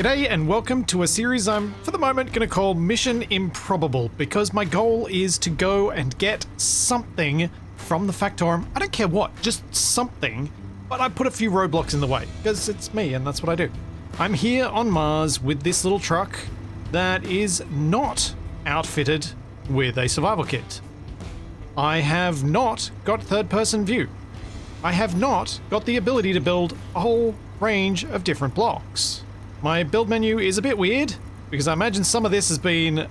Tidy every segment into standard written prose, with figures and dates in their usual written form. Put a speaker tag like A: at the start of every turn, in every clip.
A: G'day and welcome to a series I'm, for the moment, going to call Mission Improbable, because my goal is to go and get something from the factorum. I don't care what, just something, but I put a few roadblocks in the way, because it's me and that's what I do. I'm here on Mars with this little truck that is not outfitted with a survival kit. I have not got third-person view. I have not got the ability to build a whole range of different blocks. My build menu is a bit weird, because I imagine some of this has been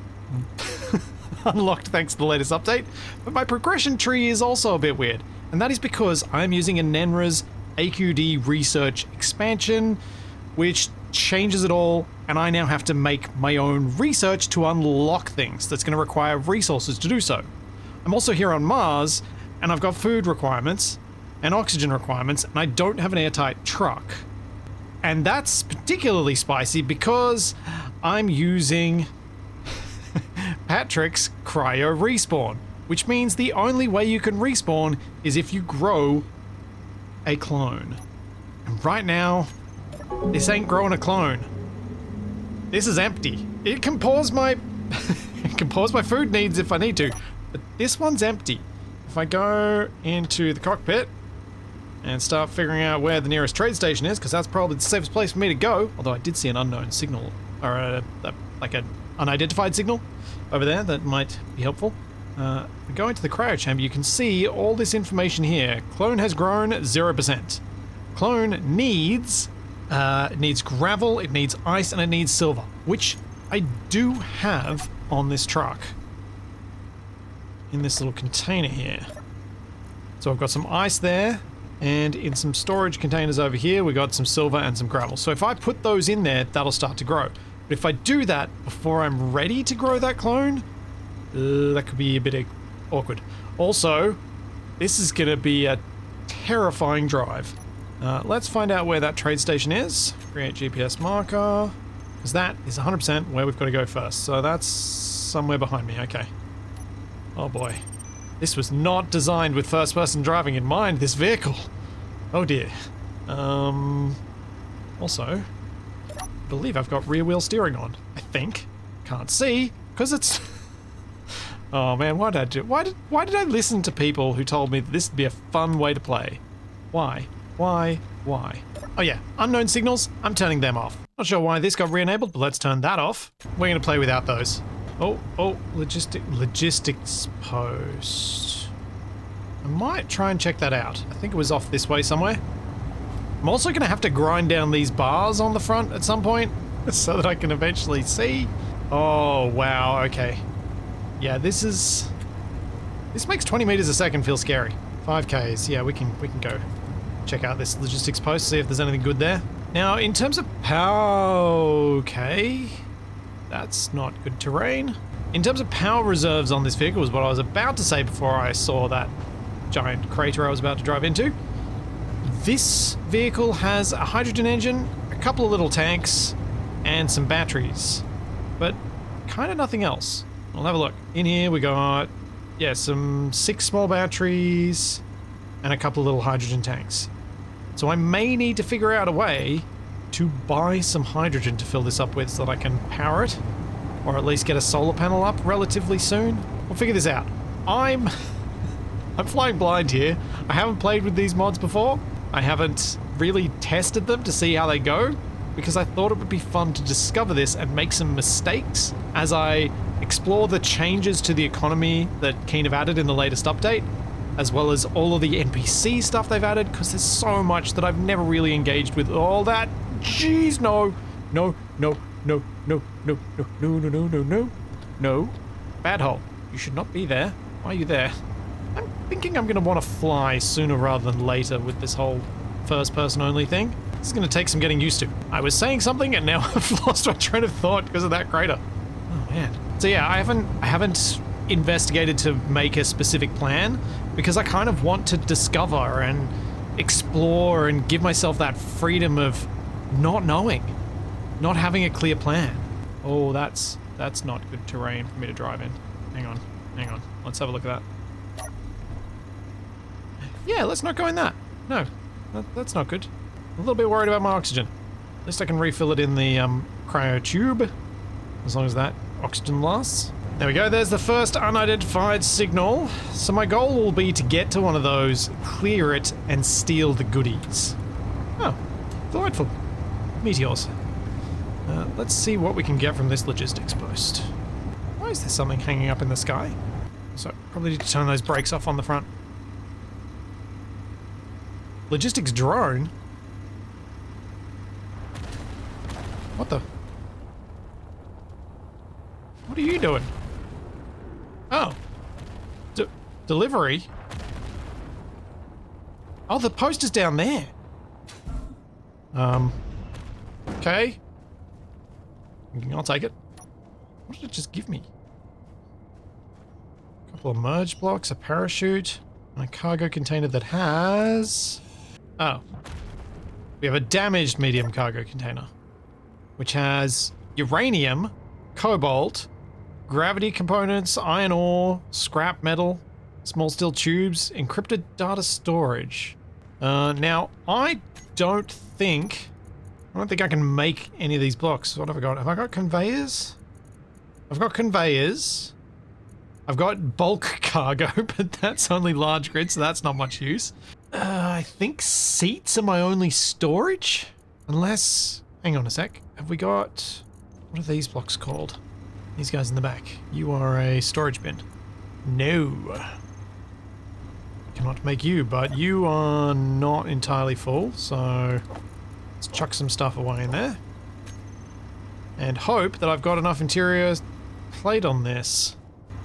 A: unlocked thanks to the latest update, but my progression tree is also a bit weird, and that is because I'm using Enenra's AQD research expansion, which changes it all, and I now have to make my own research to unlock things that's going to require resources to do so. I'm also here on Mars, and I've got food requirements and oxygen requirements, and I don't have an airtight truck. And that's particularly spicy because I'm using Patrick's CryoRespawn, which means the only way you can respawn is if you grow a clone. And right now, this ain't growing a clone. This is empty. It can pause my it can pause my food needs if I need to, but this one's empty. If I go into the cockpit and start figuring out where the nearest trade station is, because that's probably the safest place for me to go, although I did see an unknown signal, or like an unidentified signal over there that might be helpful. Go into the cryo chamber, you can see all this information here. Clone has grown 0%. Clone needs gravel, it needs ice, and it needs silver, which I do have on this truck. In this little container here. So I've got some ice there, and in some storage containers over here, we got some silver and some gravel. So if I put those in there, that'll start to grow. But if I do that before I'm ready to grow that clone, that could be a bit awkward. Also, this is going to be a terrifying drive. Let's find out where that trade station is. Create GPS marker, because that is 100% where we've got to go first. So that's somewhere behind me. Okay. Oh boy. This was not designed with first-person driving in mind, this vehicle. Oh dear. Also, I believe I've got rear-wheel steering on. I think. Can't see, because it's... Oh man, what did I do? Why did I listen to people who told me that this would be a fun way to play? Why? Why? Oh yeah, unknown signals, I'm turning them off. Not sure why this got re-enabled, but let's turn that off. We're gonna play without those. Oh, logistics post. I might try and check that out. I think it was off this way somewhere. I'm also going to have to grind down these bars on the front at some point so that I can eventually see. Oh, wow, okay. Yeah, this makes 20 meters a second feel scary. 5Ks, yeah, we can go check out this logistics post, see if there's anything good there. Now, in terms of power, okay. That's not good terrain. In terms of power reserves on this vehicle was what I was about to say before I saw that giant crater I was about to drive into. This vehicle has a hydrogen engine, a couple of little tanks, and some batteries. But kind of nothing else. We'll have a look. In here we got, yeah, some 6 small batteries and a couple of little hydrogen tanks. So I may need to figure out a way to buy some hydrogen to fill this up with so that I can power it, or at least get a solar panel up relatively soon. We'll figure this out. I'm flying blind here. I haven't played with these mods before. I haven't really tested them to see how they go, because I thought it would be fun to discover this and make some mistakes as I explore the changes to the economy that Keen have added in the latest update, as well as all of the NPC stuff they've added, because there's so much that I've never really engaged with all that. Jeez, no. No. Bad hole. You should not be there. Why are you there? I'm thinking I'm going to want to fly sooner rather than later with this whole first-person only thing. This is going to take some getting used to. I was saying something and now I've lost my train of thought because of that crater. Oh man. So yeah, I haven't investigated to make a specific plan because I kind of want to discover and explore and give myself that freedom of not knowing, not having a clear plan. Oh, that's not good terrain for me to drive in. Hang on. Let's have a look at that. Yeah, let's not go in that. No, that's not good. A little bit worried about my oxygen. least I can refill it in the cryo tube, as long as that oxygen lasts. There we go, there's the first unidentified signal. So my goal will be to get to one of those, clear it, and steal the goodies. Oh, delightful. Meteors. Let's see what we can get from this logistics post. Why is there something hanging up in the sky? So, probably need to turn those brakes off on the front. Logistics drone? What the? What are you doing? Oh. Delivery? Oh, the post is down there. Okay. I'll take it. What did it just give me? A couple of merge blocks, a parachute, and a cargo container that has... Oh. We have a damaged medium cargo container, which has uranium, cobalt, gravity components, iron ore, scrap metal, small steel tubes, encrypted data storage. Now, I don't think I can make any of these blocks. What have I got? Have I got conveyors? I've got conveyors. I've got bulk cargo, but that's only large grid, so that's not much use. I think seats are my only storage? Unless... Hang on a sec. Have we got... What are these blocks called? These guys in the back. You are a storage bin. No. Cannot make you, but you are not entirely full, so... Let's chuck some stuff away in there. And hope that I've got enough interior plate on this.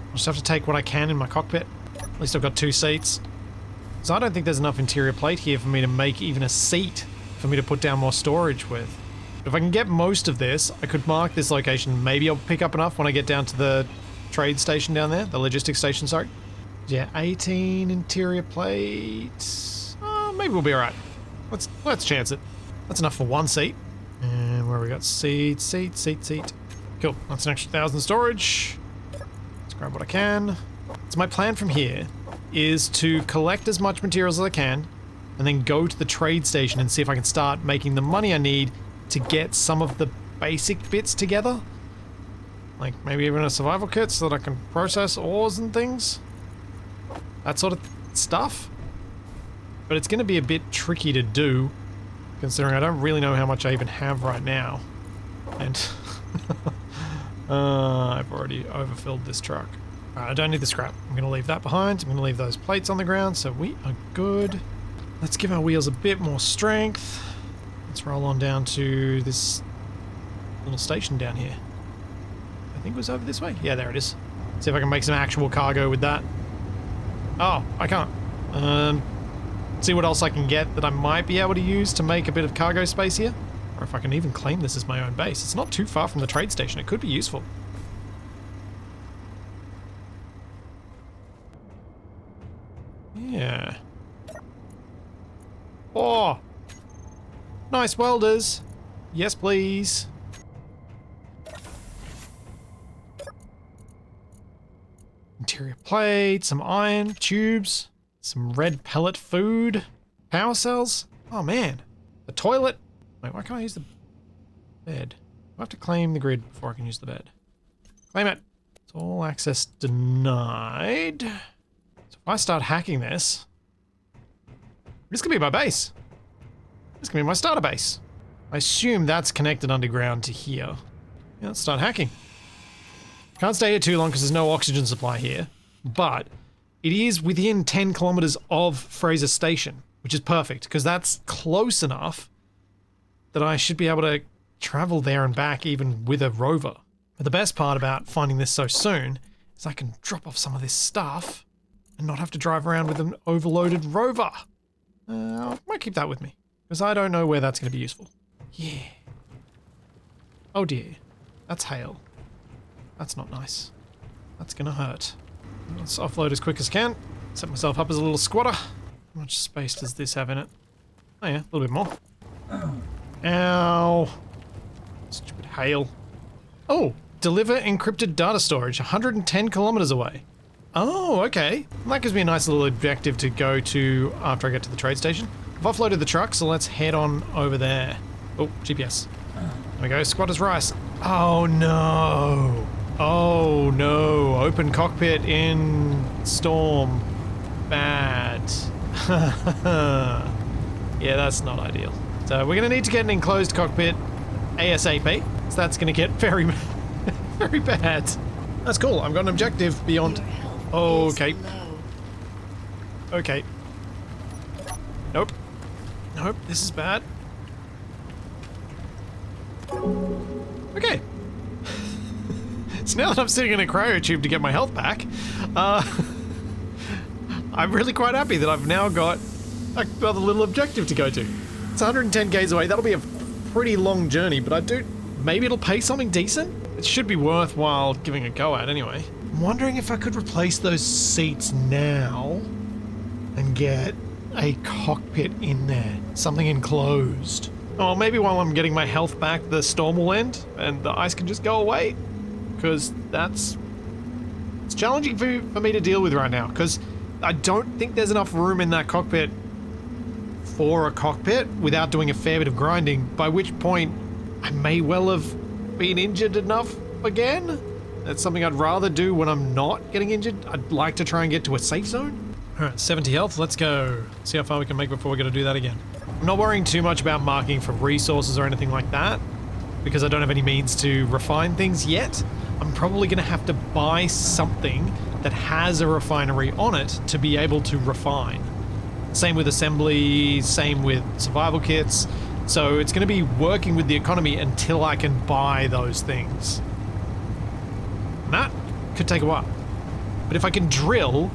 A: I'll just have to take what I can in my cockpit. At least I've got 2 seats. So I don't think there's enough interior plate here for me to make even a seat for me to put down more storage with. But if I can get most of this, I could mark this location. Maybe I'll pick up enough when I get down to the trade station down there. The logistics station, sorry. Yeah, 18 interior plates. Maybe we'll be alright. Let's chance it. That's enough for 1 seat. And where we got seat. Cool, that's an extra 1,000 storage. Let's grab what I can. So my plan from here is to collect as much materials as I can and then go to the trade station and see if I can start making the money I need to get some of the basic bits together. Like maybe even a survival kit so that I can process ores and things. That sort of stuff. But it's going to be a bit tricky to do, considering I don't really know how much I even have right now. And I've already overfilled this truck. Alright, I don't need the scrap. I'm going to leave that behind. I'm going to leave those plates on the ground, so we are good. Let's give our wheels a bit more strength. Let's roll on down to this little station down here. I think it was over this way. Yeah, there it is. See if I can make some actual cargo with that. Oh, I can't. See what else I can get that I might be able to use to make a bit of cargo space here. Or if I can even claim this as my own base. It's not too far from the trade station. It could be useful. Yeah. Oh! Nice welders. Yes, please. Interior plate, some iron, tubes, some red pellet food, power cells. Oh man, the toilet. Wait, why can't I use the bed? I have to claim the grid before I can use the bed. Claim it. It's all access denied. So if I start hacking this could be my base. This could be my starter base. I assume that's connected underground to here. Yeah, let's start hacking. Can't stay here too long because there's no oxygen supply here, but it is within 10 kilometers of Fraser Station, which is perfect because that's close enough that I should be able to travel there and back even with a rover. But the best part about finding this so soon is I can drop off some of this stuff and not have to drive around with an overloaded rover. I might keep that with me because I don't know where that's going to be useful. Yeah. Oh dear. That's hail. That's not nice. That's gonna hurt. Let's offload as quick as I can. Set myself up as a little squatter. How much space does this have in it? Oh yeah, a little bit more. Ow. Stupid hail. Oh, deliver encrypted data storage 110 kilometers away. Oh, okay. Well, that gives me a nice little objective to go to after I get to the trade station. I've offloaded the truck, so let's head on over there. Oh, GPS. There we go, squatter's rice. Oh no. Oh no, open cockpit in storm. Bad. Yeah, that's not ideal. So we're gonna need to get an enclosed cockpit ASAP. So that's gonna get very, very bad. That's cool, I've got an objective beyond... Okay. Okay. Nope. Nope, this is bad. Okay. So now that I'm sitting in a cryo tube to get my health back, I'm really quite happy that I've now got another little objective to go to. It's 110 k's away. That'll be a pretty long journey, but maybe it'll pay something decent? It should be worthwhile giving a go at anyway. I'm wondering if I could replace those seats now and get a cockpit in there. Something enclosed. Oh, maybe while I'm getting my health back, the storm will end and the ice can just go away. Because it's challenging for me to deal with right now. Because I don't think there's enough room in that cockpit for a cockpit without doing a fair bit of grinding, by which point I may well have been injured enough again. That's something I'd rather do when I'm not getting injured. I'd like to try and get to a safe zone. Alright, 70 health, let's go. See how far we can make before we gotta do that again. I'm not worrying too much about marking for resources or anything like that, because I don't have any means to refine things yet. I'm probably gonna have to buy something that has a refinery on it to be able to refine. Same with assembly, same with survival kits. So it's gonna be working with the economy until I can buy those things. And that could take a while. But if I can drill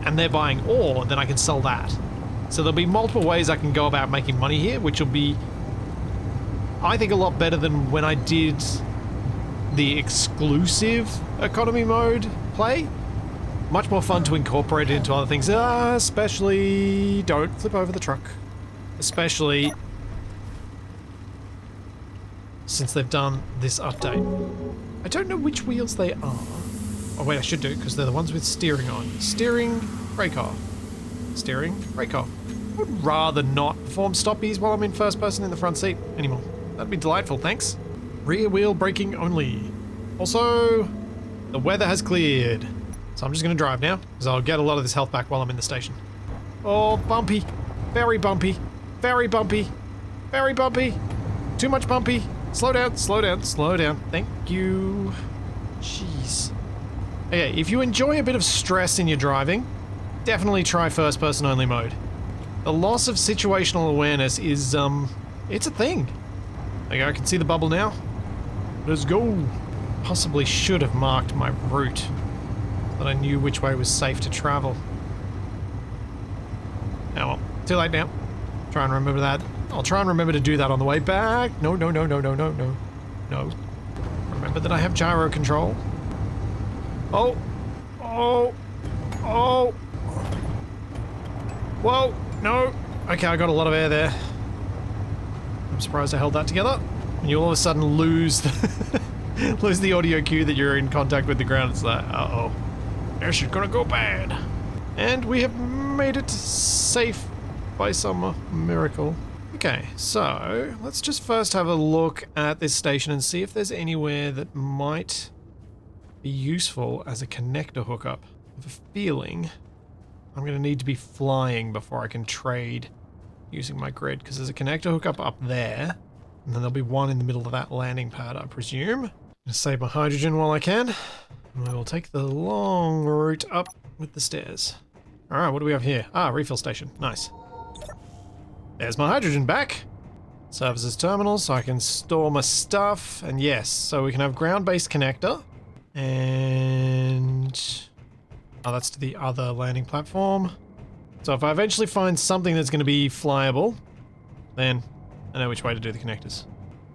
A: and they're buying ore, then I can sell that. So there'll be multiple ways I can go about making money here, which will be, I think, a lot better than when I did the exclusive economy mode play. Much more fun to incorporate it into other things, especially... Don't flip over the truck. Especially since they've done this update. I don't know which wheels they are. Oh wait, I should do, because they're the ones with steering on. Steering, brake off. Steering, brake off. I would rather not perform stoppies while I'm in first person in the front seat anymore. That'd be delightful, thanks. Rear wheel braking only. Also, the weather has cleared. So I'm just going to drive now, because I'll get a lot of this health back while I'm in the station. Oh, bumpy. Very bumpy. Very bumpy. Very bumpy. Too much bumpy. Slow down, slow down, slow down. Thank you. Jeez. Okay, if you enjoy a bit of stress in your driving, definitely try first person only mode. The loss of situational awareness is, it's a thing. Okay, I can see the bubble now. Let's go. Possibly should have marked my route, so that I knew which way was safe to travel. Oh well, too late now. Try and remember that. I'll try and remember to do that on the way back. No, no, no, no, no, no, no. No. Remember that I have gyro control. Oh. Oh. Oh. Whoa. No. Okay, I got a lot of air there. I'm surprised I held that together. And you all of a sudden lose the, lose the audio cue that you're in contact with the ground. It's like, uh-oh. This is gonna go bad. And we have made it safe by some miracle. Okay, so let's just first have a look at this station and see if there's anywhere that might be useful as a connector hookup. I have a feeling I'm going to need to be flying before I can trade using my grid, because there's a connector hookup up there, and then there'll be one in the middle of that landing pad, I presume. I'm going to save my hydrogen while I can, and I will take the long route up with the stairs. Alright, what do we have here? Ah, refill station. Nice. There's my hydrogen back. Services terminal, so I can store my stuff. And yes, so we can have ground-based connector. And... oh, that's to the other landing platform. So if I eventually find something that's going to be flyable, then I know which way to do the connectors.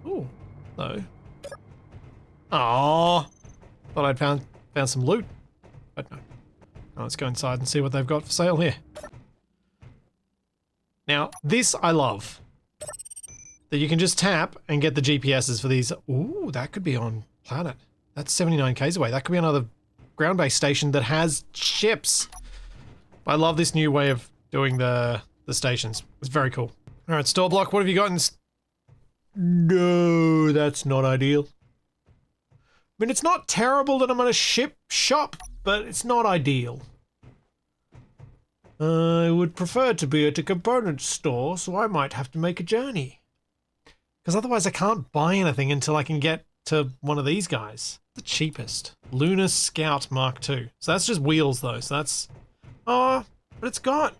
A: Ooh, hello. Aww. Thought I'd found some loot. But no. Now let's go inside and see what they've got for sale here. Now, this I love. That you can just tap and get the GPSs for these. Ooh, that could be on planet. That's 79 k's away. That could be another ground-based station that has ships. I love this new way of doing the stations. It's very cool. Alright, store block, what have you got in... No, that's not ideal. I mean, it's not terrible that I'm at a shop, but it's not ideal. I would prefer to be at a component store, so I might have to make a journey. Because otherwise I can't buy anything until I can get to one of these guys. The cheapest. Lunar Scout Mark II. So that's just wheels though, so that's... Oh, but it's got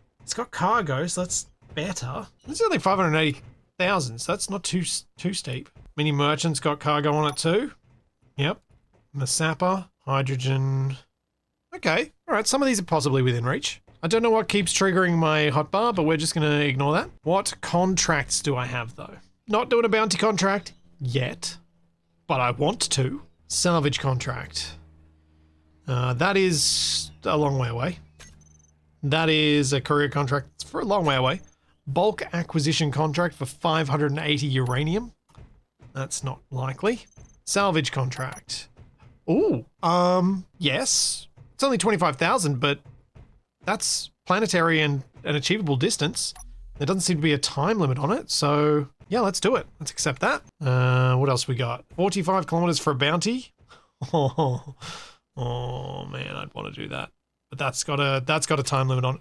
A: cargo, so that's better. It's only 580,000, so that's not too steep. Mini Merchant's got cargo on it too. Yep. And the Sapper, hydrogen... Okay, alright, some of these are possibly within reach. I don't know what keeps triggering my hotbar, but we're just going to ignore that. What contracts do I have, though? Not doing a bounty contract yet, but I want to. Salvage contract. That is a long way away. That is a courier contract for a long way away. Bulk acquisition contract for 580 uranium. That's not likely. Salvage contract. Ooh, yes. It's only 25,000, but that's planetary and an achievable distance. There doesn't seem to be a time limit on it, so yeah, let's do it. Let's accept that. What else we got? 45 kilometers for a bounty. Oh man, I'd want to do that. But that's got a time limit on it.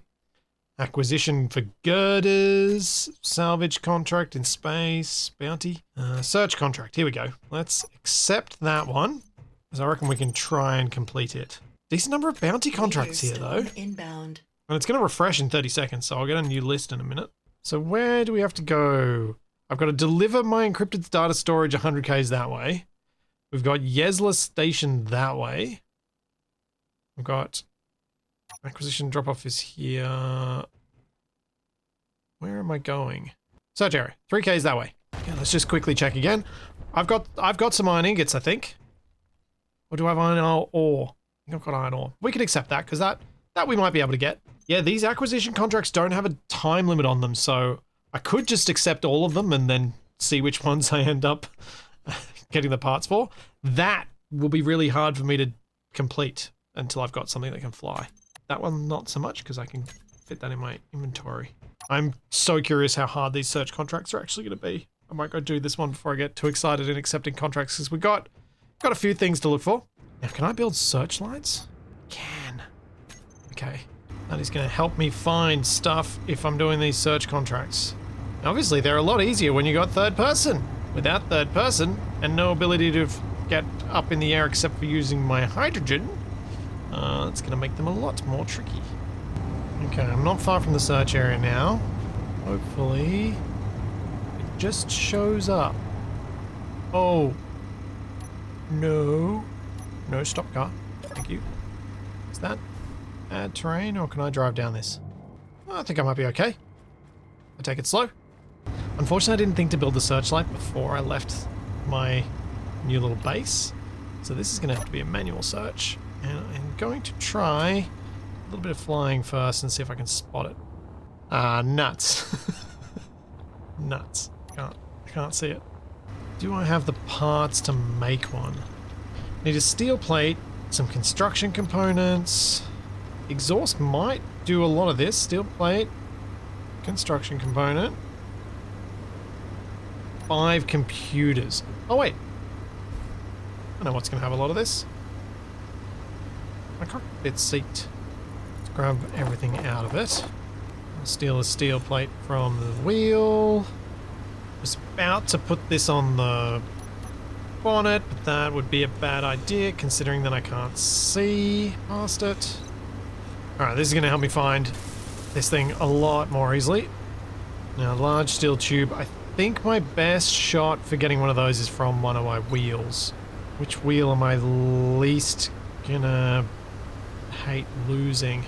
A: Acquisition for girders, salvage contract in space, bounty, search contract. Here we go. Let's accept that one, because I reckon we can try and complete it. Decent number of bounty contracts here, though.
B: Inbound.
A: And it's going to refresh in 30 seconds, so I'll get a new list in a minute. So where do we have to go? I've got to deliver my encrypted data storage 100 k's that way. We've got Yesla Station that way. We've got acquisition drop-off is here. Where am I going? Search area, 3 k's that way. Okay, let's just quickly check again. I've got some iron ingots, I think. Or do I have iron ore? I think I've got iron ore. We can accept that, because that we might be able to get. Yeah, these acquisition contracts don't have a time limit on them, so I could just accept all of them and then see which ones I end up getting the parts for. That will be really hard for me to complete until I've got something that can fly. That one, not so much, because I can fit that in my inventory. I'm so curious how hard these search contracts are actually going to be. I might go do this one before I get too excited in accepting contracts, because we've got a few things to look for. Now, can I build searchlights? Can. Okay. That is going to help me find stuff if I'm doing these search contracts. Now, obviously, they're a lot easier when you got third person. Without third person, and no ability to get up in the air except for using my hydrogen, it's going to make them a lot more tricky. Okay, I'm not far from the search area now. Hopefully, it just shows up. Oh. No. No, stop car. Thank you. Is that add terrain, or can I drive down this? I think I might be okay. I take it slow. Unfortunately, I didn't think to build the searchlight before I left my new little base. So this is going to have to be a manual search. And I'm going to try a little bit of flying first and see if I can spot it. Nuts. Nuts. I can't see it. Do I have the parts to make one? Need a steel plate, some construction components. Exhaust might do a lot of this. Steel plate, construction component. 5 computers. Oh wait. I know what's going to have a lot of this. My cockpit seat. Let's grab everything out of it. I'll steal a steel plate from the wheel. I was about to put this on the bonnet, but that would be a bad idea considering that I can't see past it. Alright, this is going to help me find this thing a lot more easily. Now, large steel tube. I think my best shot for getting one of those is from one of my wheels. Which wheel am I least gonna hate losing?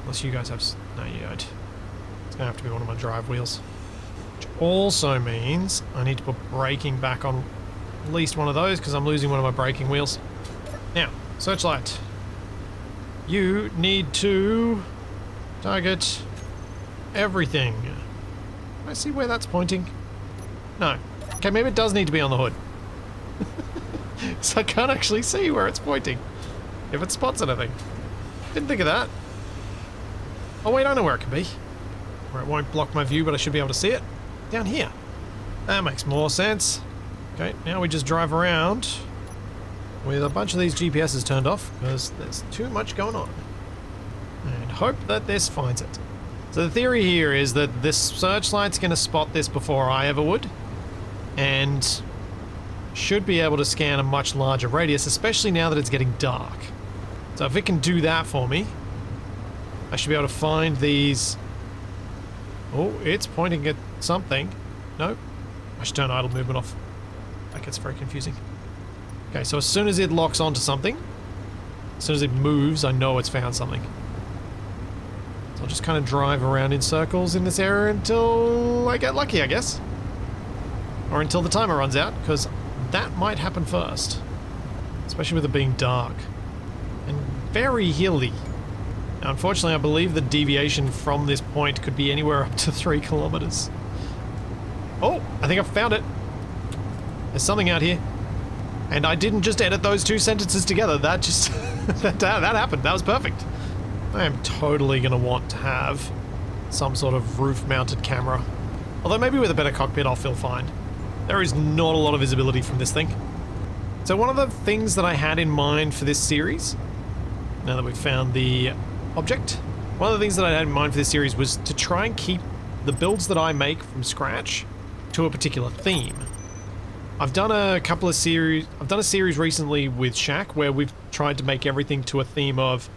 A: Unless you guys have... No, you don't. It's gonna have to be one of my drive wheels. Which also means I need to put braking back on at least one of those because I'm losing one of my braking wheels. Now, searchlight. You need to target everything. Can I see where that's pointing? No. Okay, maybe it does need to be on the hood. So I can't actually see where it's pointing. If it spots anything. Didn't think of that. Oh wait, I know where it could be. Where it won't block my view, but I should be able to see it. Down here. That makes more sense. Okay, now we just drive around with a bunch of these GPSs turned off because there's too much going on. And hope that this finds it. So the theory here is that this searchlight's going to spot this before I ever would, and should be able to scan a much larger radius, especially now that it's getting dark. So if it can do that for me, I should be able to find these... Oh, it's pointing at something. No, I should turn idle movement off. That gets very confusing. Okay, so as soon as it locks onto something, as soon as it moves, I know it's found something. So I'll just kind of drive around in circles in this area until I get lucky, I guess. Or until the timer runs out, because that might happen first. Especially with it being dark. And very hilly. Now, unfortunately, I believe the deviation from this point could be anywhere up to 3 kilometers. Oh, I think I've found it. There's something out here. And I didn't just edit those 2 sentences together. That just... that happened. That was perfect. I am totally going to want to have some sort of roof-mounted camera. Although maybe with a better cockpit I'll feel fine. There is not a lot of visibility from this thing. So one of the things that I had in mind for this series, now that we've found the object, one of the things that I had in mind for this series was to try and keep the builds that I make from scratch to a particular theme. I've done a couple of series, I've done a series recently with Shaq where we've tried to make everything to a theme of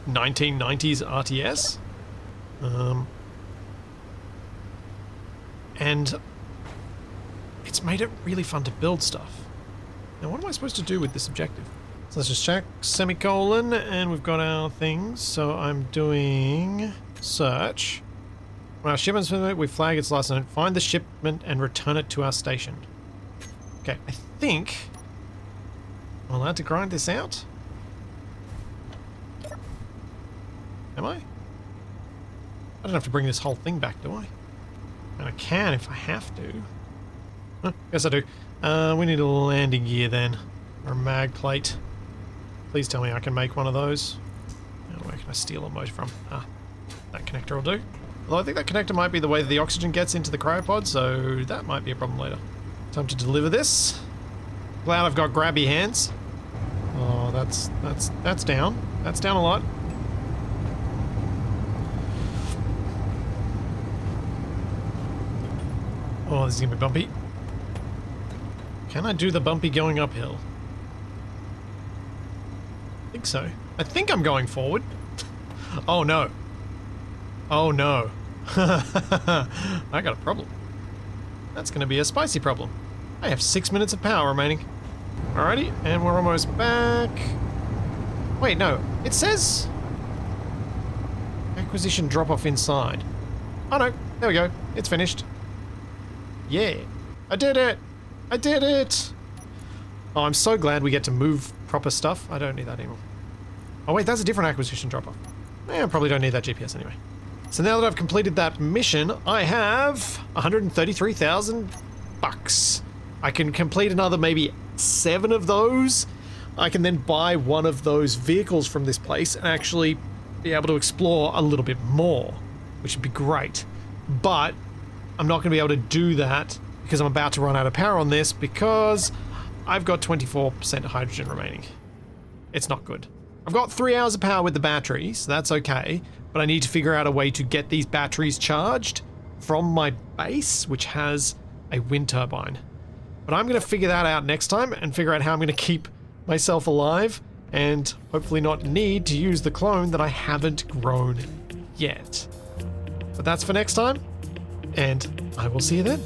A: 1990s RTS. And it's made it really fun to build stuff. Now what am I supposed to do with this objective? So let's just check, semicolon, and we've got our things. So I'm doing search. When our shipment's finished, we flag its last note, find the shipment and return it to our station. Okay, I think I'm allowed to grind this out. Am I? I don't have to bring this whole thing back, do I? And I can if I have to. Huh, guess I do. We need a landing gear then. Or a mag plate. Please tell me I can make one of those. Now, where can I steal a motor from? Ah, that connector will do. Although I think that connector might be the way that the oxygen gets into the cryopod, so that might be a problem later. Time to deliver this. Glad I've got grabby hands. Oh, that's down. That's down a lot. Oh, this is gonna be bumpy. Can I do the bumpy going uphill? I think so. I think I'm going forward. Oh no. Oh no. I got a problem. That's gonna be a spicy problem. I have 6 minutes of power remaining. Alrighty, and we're almost back. Wait, no. It says... acquisition drop-off inside. Oh no, there we go. It's finished. Yeah. I did it! I did it! Oh, I'm so glad we get to move proper stuff. I don't need that anymore. Oh wait, that's a different acquisition drop-off. I probably don't need that GPS anyway. So now that I've completed that mission, I have 133,000 bucks. I can complete another maybe 7 of those. I can then buy one of those vehicles from this place and actually be able to explore a little bit more, which would be great. But I'm not going to be able to do that because I'm about to run out of power on this because I've got 24% hydrogen remaining. It's not good. I've got 3 hours of power with the batteries, so that's okay, but I need to figure out a way to get these batteries charged from my base, which has a wind turbine. But I'm going to figure that out next time and figure out how I'm going to keep myself alive and hopefully not need to use the clone that I haven't grown yet. But that's for next time, and I will see you then.